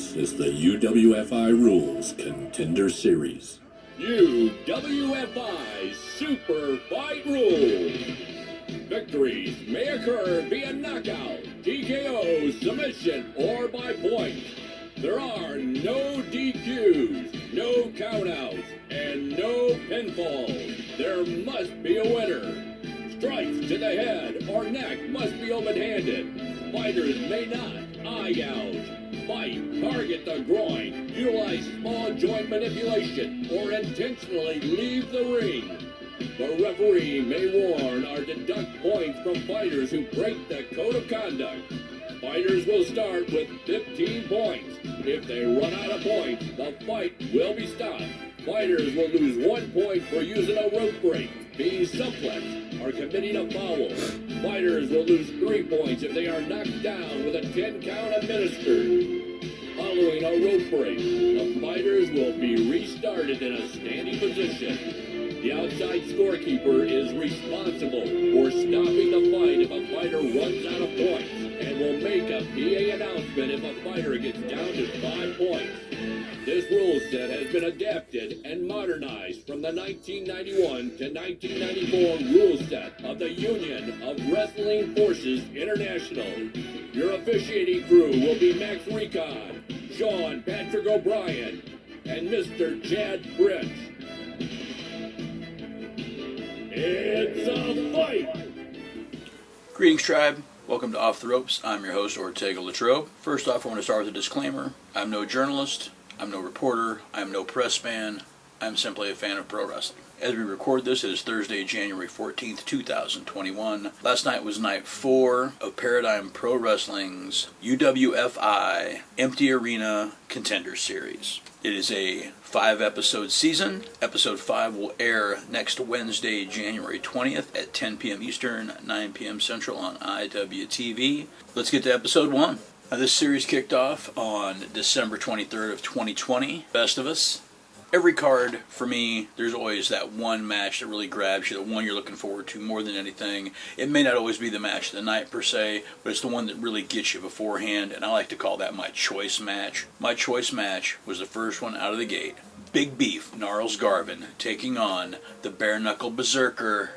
This is the UWFI Rules Contender Series. UWFI Super Fight Rules. Victories may occur via knockout, TKO, submission, or by point. There are no DQs, no countouts, and no pinfalls. There must be a winner. Strikes to the head or neck must be open-handed. Fighters may not eye gouge, bite, target the groin, utilize small joint manipulation, or intentionally leave the ring. The referee may warn or deduct points from fighters who break the code of conduct. Fighters will start with 15 points. If they run out of points, the fight will be stopped. Fighters will lose 1 point for using a rope break, being suplex, or committing a foul. Fighters will lose 3 points if they are knocked down with a 10 count administered. Following a rope break, the fighters will be restarted in a standing position. The outside scorekeeper is responsible for stopping the fight if a fighter runs out of points and will make a PA announcement if a fighter gets down to 5 points. This rule set has been adapted and modernized from the 1991 to 1994 rule set of the Union of Wrestling Forces International. Your officiating crew will be Max Recon, Sean Patrick O'Brien, and Mr. Chad Fritz. It's a fight! Greetings, tribe. Welcome to Off the Ropes. I'm your host, Ortega Latrobe. First off, I want to start with a disclaimer. I'm no journalist, I'm no reporter, I'm no press man, I'm simply a fan of pro wrestling. As we record this, it is Thursday, January 14th, 2021. Last night was night 4 of Paradigm Pro Wrestling's UWFI Empty Arena Contenders Series. It is a 5-episode season. Episode 5 will air next Wednesday, January 20th at 10 p.m. Eastern, 9 p.m. Central on IWTV. Let's get to episode 1. Now, this series kicked off on December 23rd of 2020. Best of Us. Every card, for me, there's always that one match that really grabs you, the one you're looking forward to more than anything. It may not always be the match of the night per se, but it's the one that really gets you beforehand, and I like to call that my choice match. My choice match was the first one out of the gate. Big Beef, Gnarls Garvin, taking on the bare-knuckle berserker,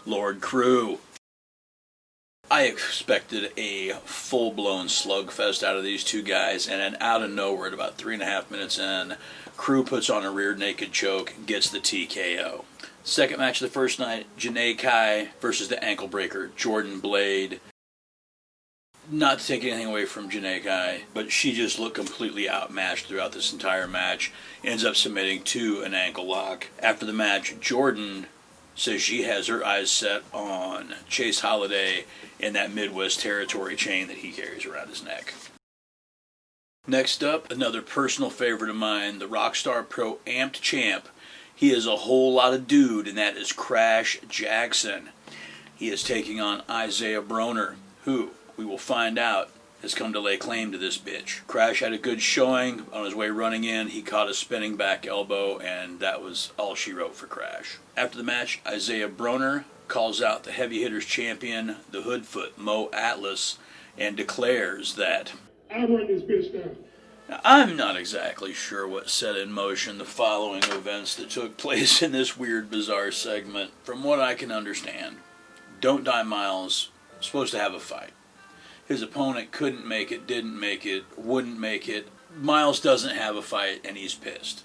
Lord Crew. I expected a full-blown slugfest out of these two guys, and then out of nowhere, at about 3.5 minutes in, Crew puts on a rear naked choke, gets the TKO. Second match of the first night, Janae versus the ankle breaker, Jordan Blade. Not to take anything away from Janae, but she just looked completely outmatched throughout this entire match, ends up submitting to an ankle lock. After the match, Jordan says she has her eyes set on Chase Holiday in that Midwest Territory chain that he carries around his neck. Next up, another personal favorite of mine, the Rockstar Pro Amped Champ. He is a whole lot of dude, and that is Crash Jackson. He is taking on Isaiah Broner, who, we will find out, has come to lay claim to this bitch. Crash had a good showing. On his way running in, he caught a spinning back elbow, and that was all she wrote for Crash. After the match, Isaiah Broner calls out the heavy hitters champion, the Hoodfoot, Mo Atlas, and declares that I run this bitch down. Now, I'm not exactly sure what set in motion the following events that took place in this weird, bizarre segment. From what I can understand, Don't Die Miles was supposed to have a fight. His opponent couldn't make it, didn't make it, wouldn't make it. Miles doesn't have a fight, and he's pissed.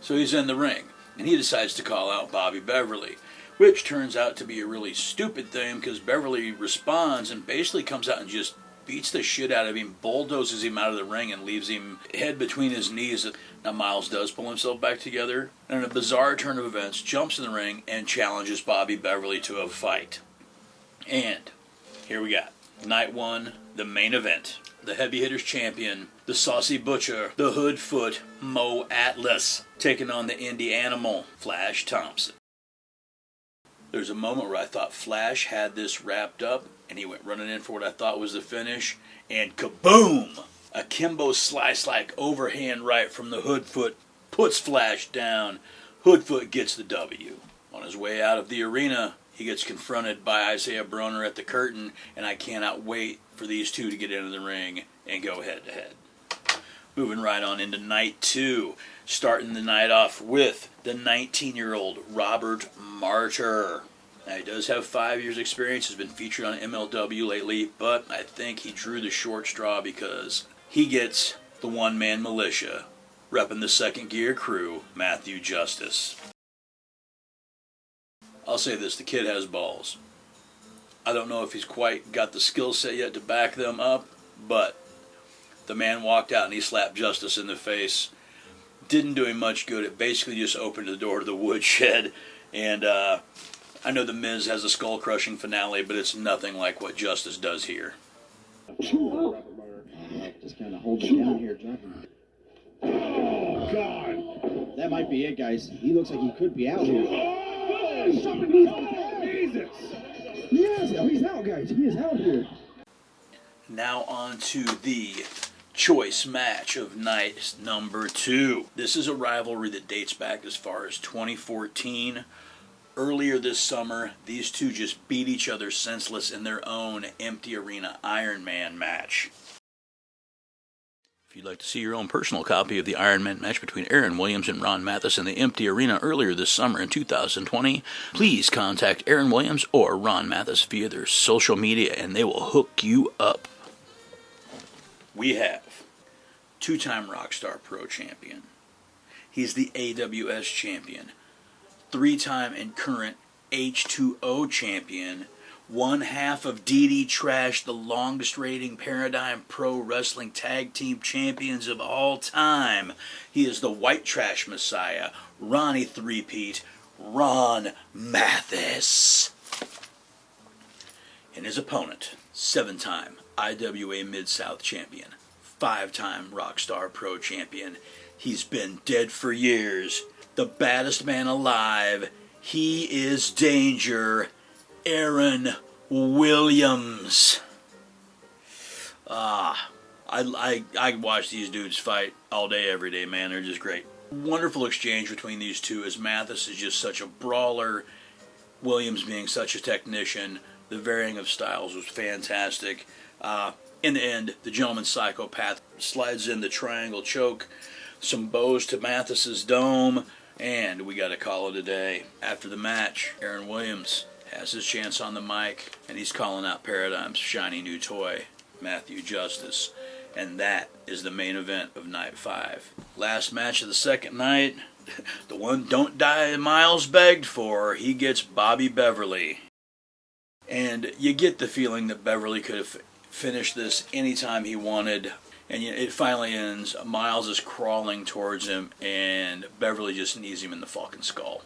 So he's in the ring, and he decides to call out Bobby Beverly, which turns out to be a really stupid thing because Beverly responds and basically comes out and just beats the shit out of him, bulldozes him out of the ring, and leaves him head between his knees. Now Miles does pull himself back together, and in a bizarre turn of events, jumps in the ring and challenges Bobby Beverly to a fight. And here we got Night 1, the main event. The heavy hitters champion, the saucy butcher, the Hoodfoot, Mo Atlas, taking on the indie animal, Flash Thompson. There's a moment where I thought Flash had this wrapped up, and he went running in for what I thought was the finish, and kaboom! A Kimbo Slice-like overhand right from the Hoodfoot puts Flash down. Hoodfoot gets the W. On his way out of the arena, he gets confronted by Isaiah Broner at the curtain, and I cannot wait for these two to get into the ring and go head-to-head. Moving right on into night 2, starting the night off with the 19-year-old Robert Martyr. Now, he does have 5 years experience, has been featured on MLW lately, but I think he drew the short straw because he gets the one-man militia, repping the second gear crew, Matthew Justice. I'll say this, the kid has balls. I don't know if he's quite got the skill set yet to back them up, but the man walked out and he slapped Justice in the face. Didn't do him much good. It basically just opened the door to the woodshed. And I know The Miz has a skull-crushing finale, but it's nothing like what Justice does here. Just kind of hold it down here, dropping. Oh, God. That might be it, guys. He looks like he could be out here. Oh, Jesus. Yes, he's out, guys. He is out here. Now on to the choice match of night number 2. This is a rivalry that dates back as far as 2014. Earlier this summer, these two just beat each other senseless in their own empty arena Iron Man match. If you'd like to see your own personal copy of the Iron Man match between Aaron Williams and Ron Mathis in the empty arena earlier this summer in 2020, please contact Aaron Williams or Ron Mathis via their social media and they will hook you up. We have 2-time Rockstar Pro Champion. He's the AWS Champion. 3-time and current H2O Champion. One half of DD Trash, the longest rating Paradigm Pro Wrestling Tag Team Champions of all time. He is the White Trash Messiah, Ronnie Three-Peat, Ron Mathis. And his opponent, 7-time IWA Mid-South Champion, 5-time Rockstar Pro Champion. He's been dead for years. The baddest man alive. He is Danger. Aaron Williams. I watch these dudes fight all day, every day, man. They're just great. Wonderful exchange between these two as Mathis is just such a brawler. Williams being such a technician. The varying of styles was fantastic. In the end, the gentleman psychopath slides in the triangle choke. Some bows to Mathis's dome. And we got to call it a day. After the match, Aaron Williams has his chance on the mic, and he's calling out Paradigm's shiny new toy, Matthew Justice. And that is the main event of Night 5. Last match of the second night, the one Don't Die Miles begged for, he gets Bobby Beverly. And you get the feeling that Beverly could have finished this anytime he wanted. And it finally ends. Miles is crawling towards him, and Beverly just knees him in the fucking skull.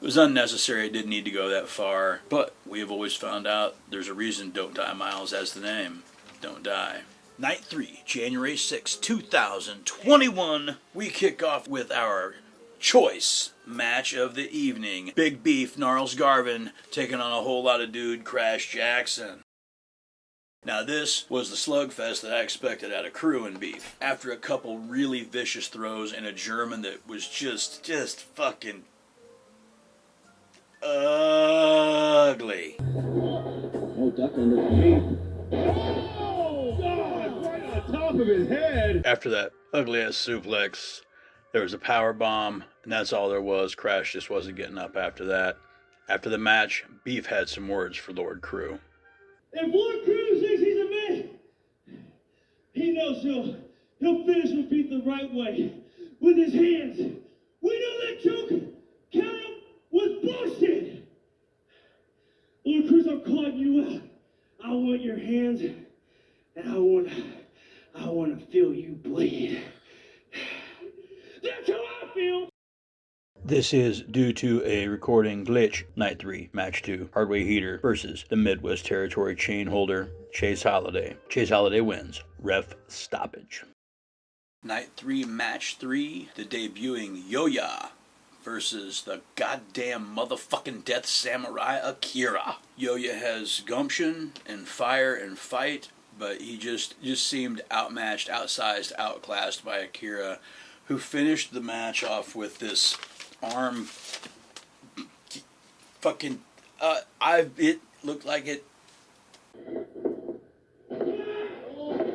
It was unnecessary. It didn't need to go that far. But we have always found out there's a reason Don't Die Miles has the name. Don't Die. Night 3, January 6, 2021. We kick off with our choice match of the evening. Big Beef, Gnarls Garvin, taking on a whole lot of dude, Crash Jackson. Now this was the slugfest that I expected out of Crew and Beef. After a couple really vicious throws and a German that was just fucking ugly. Oh, duck under the Oh, God, right on top of his head. After that ugly-ass suplex, there was a power bomb, and that's all there was. Crash just wasn't getting up after that. After the match, Beef had some words for Lord Crew. If Lord Crew thinks he's a man, he knows he'll finish with Beef the right way, with his hands. We know that choke count him was bullshit. Lord Cruz, I'm calling you out. I want your hands, and I want to feel you bleed. That's how I feel. This is due to a recording glitch. Night 3, Match 2, Hardway Heater versus the Midwest Territory chain holder, Chase Holiday. Chase Holiday wins. Ref stoppage. Night 3, Match 3, the debuting Yoya versus the goddamn motherfucking Death Samurai Akira. Yoya has gumption and fire and fight, but he just seemed outmatched, outsized, outclassed by Akira, who finished the match off with this arm fucking it looked like it.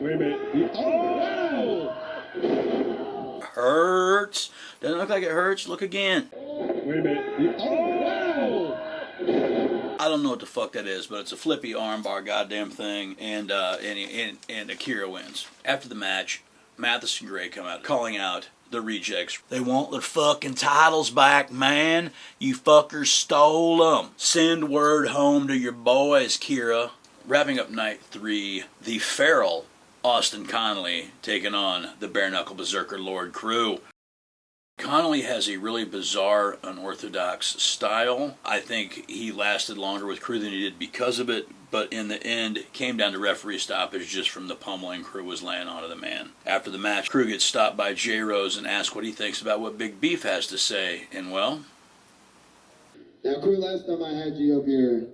Wait a minute. Oh! Hurts. Doesn't look like it hurts. Look again. Wait a minute. Oh! I don't know what the fuck that is, but it's a flippy armbar goddamn thing, and Akira wins. After the match, Mathis and Gray come out calling out the rejects. They want their fucking titles back, man. You fuckers stole them. Send word home to your boys, Kira. Wrapping up night 3, the feral Austin Connolly taking on the bare knuckle berserker Lord Crew. Connolly has a really bizarre, unorthodox style. I think he lasted longer with Crew than he did because of it, but in the end, it came down to referee stoppage just from the pummeling Crew was laying onto the man. After the match, Crew gets stopped by J. Rose and asked what he thinks about what Big Beef has to say, and well... Now, Crew, last time I had you up here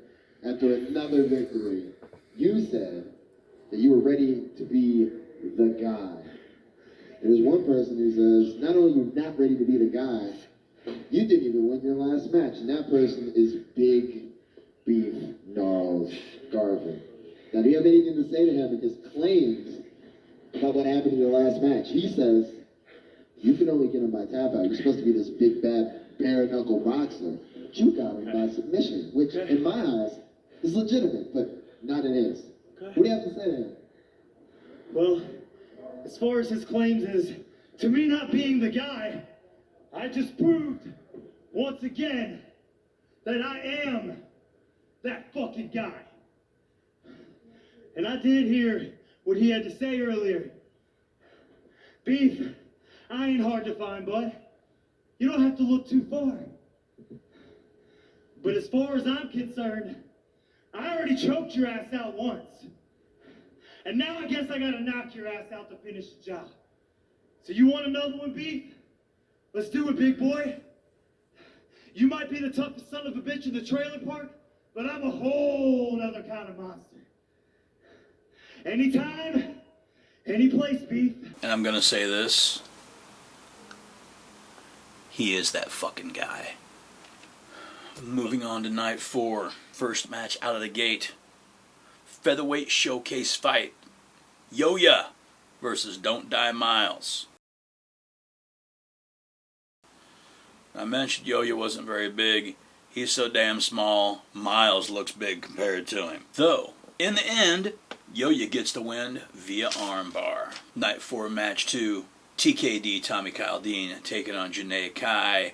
after another victory, you said that you were ready to be the guy. There's one person who says, not only are you not ready to be the guy, you didn't even win your last match. And that person is Big Beef Gnarls Garvin. Now, do you have anything to say to him in his claims about what happened in your last match? He says, you can only get him by tap out. You're supposed to be this big, bad, bare-knuckle boxer. But you got him by submission, which, in my eyes, is legitimate, but not in his. What do you have to say to him? Well, as far as his claims is to me not being the guy, I just proved once again that I am that fucking guy. And I did hear what he had to say earlier. Beef, I ain't hard to find, bud. You don't have to look too far. But as far as I'm concerned, I already choked your ass out once. And now I guess I gotta knock your ass out to finish the job. So you want another one, Beef? Let's do it, big boy. You might be the toughest son of a bitch in the trailer park, but I'm a whole other kind of monster. Anytime, any place, Beef. And I'm gonna say this. He is that fucking guy. Moving on to night 4. First match out of the gate. Featherweight showcase fight. Yo-Ya versus Don't Die Miles. I mentioned Yo-Ya wasn't very big. He's so damn small, Miles looks big compared to him. Though, in the end, Yo-Ya gets the win via armbar. Night 4, match 2. TKD Tommy Kyle Dean taking on Janae Kai.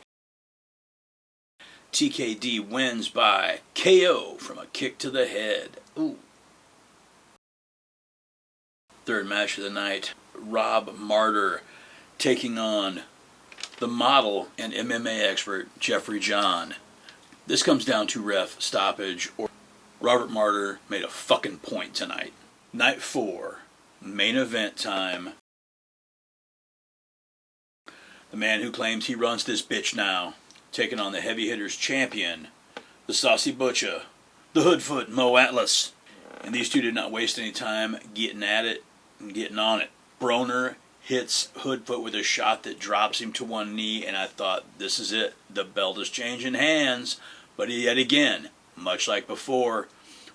TKD wins by KO from a kick to the head. Ooh. Third match of the night, Rob Martyr taking on the model and MMA expert Jeffrey John. This comes down to ref stoppage, or Robert Martyr made a fucking point tonight. Night 4, main event time. The man who claims he runs this bitch now, taking on the heavy hitters champion, the Saucy Butcher, the Hoodfoot Mo Atlas. And these two did not waste any time getting at it and getting on it. Broner hits Hoodfoot with a shot that drops him to one knee, and I thought, this is it. The belt is changing hands. But yet again, much like before,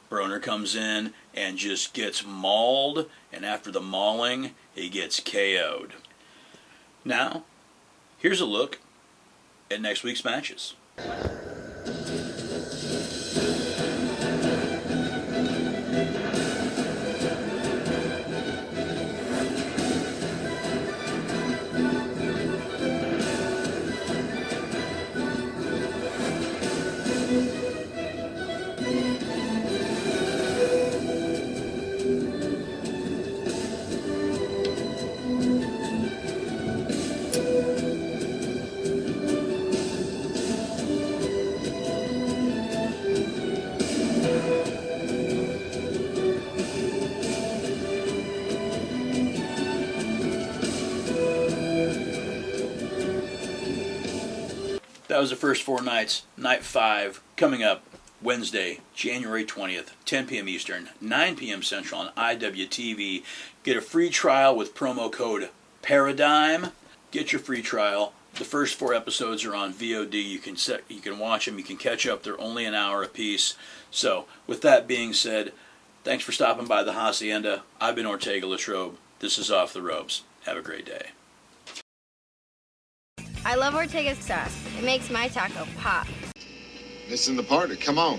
Broner comes in and just gets mauled, and after the mauling, he gets KO'd. Now, here's a look at next week's matches. That was the first 4 nights. Night 5 coming up Wednesday, January 20th, 10 p.m. Eastern, 9 p.m. Central on IWTV. Get a free trial with promo code PARADIGM. Get your free trial. The first 4 episodes are on VOD. You can watch them. You can catch up. They're only an hour apiece. So, with that being said, Thanks for stopping by the Hacienda. I've been Ortega Latrobe. This is Off the Ropes. Have a great day. I love Ortega's sauce. It makes my taco pop. Missing the party. Come on.